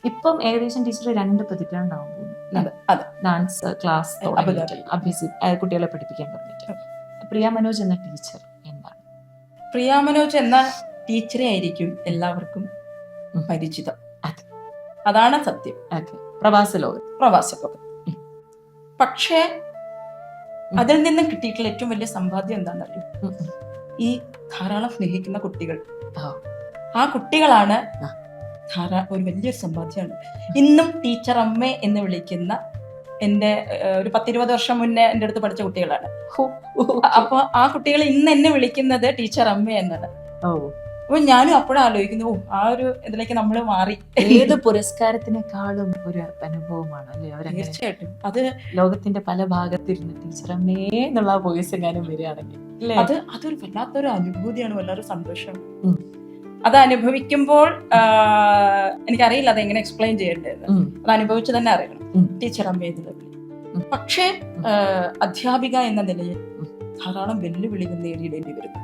ഇപ്പം ഏകദേശം ടീച്ചർ 2 പതിറ്റാണ്ടാവും പോകുന്നു. ഡാൻസ് ക്ലാസ് കുട്ടികളെ പഠിപ്പിക്കാൻ തുടങ്ങിയിട്ട്. പ്രിയ മനോജ് എന്ന ടീച്ചർ എന്താണ്? പ്രിയ മനോജ് എന്ന ടീച്ചറെ ആയിരിക്കും എല്ലാവർക്കും പരിചിതം. അതാണ് സത്യം. പ്രവാസ ലോകം. പക്ഷേ അതിൽ നിന്നും കിട്ടിയിട്ടുള്ള ഏറ്റവും വലിയ സമ്പാദ്യം എന്താണെന്നറിയോ? ഈ ധാരാളം സ്നേഹിക്കുന്ന കുട്ടികൾ. ആ കുട്ടികളാണ് ഒരു വലിയൊരു സമ്പാദ്യമാണ്. ഇന്നും ടീച്ചർ അമ്മ എന്ന് വിളിക്കുന്ന എൻ്റെ ഒരു 10-20 വർഷം മുന്നേ എൻ്റെ അടുത്ത് പഠിച്ച കുട്ടികളാണ്. അപ്പൊ ആ കുട്ടികൾ ഇന്ന് എന്നെ വിളിക്കുന്നത് ടീച്ചർ അമ്മ എന്നാണ്. അപ്പൊ ഞാനും അപ്പോഴും ആലോചിക്കുന്നു, ആ ഒരു ഇതിലേക്ക് നമ്മൾ മാറി. ഏത് പുരസ്കാരത്തിനേക്കാളും ഒരു അനുഭവമാണ് അല്ലേ? തീർച്ചയായിട്ടും. അത് ലോകത്തിന്റെ പല ഭാഗത്തിരുന്ന് ടീച്ചറമ്മേ എന്നുള്ള വോയിസ് എങ്ങാനും വരികയാണെങ്കിൽ അതൊരു വല്ലാത്തൊരു അനുഭൂതിയാണ്, വല്ലാത്തൊരു സന്തോഷം. അത് അനുഭവിക്കുമ്പോൾ എനിക്കറിയില്ല അതെങ്ങനെ എക്സ്പ്ലെയിൻ ചെയ്യേണ്ടത്. അത് അനുഭവിച്ച് തന്നെ അറിയണം ടീച്ചർ അമ്മ എന്നുള്ള വിളി. പക്ഷേ അധ്യാപിക എന്ന നിലയിൽ ധാരാളം വെല്ലുവിളികൾ നേരിടേണ്ടി വരുന്നു.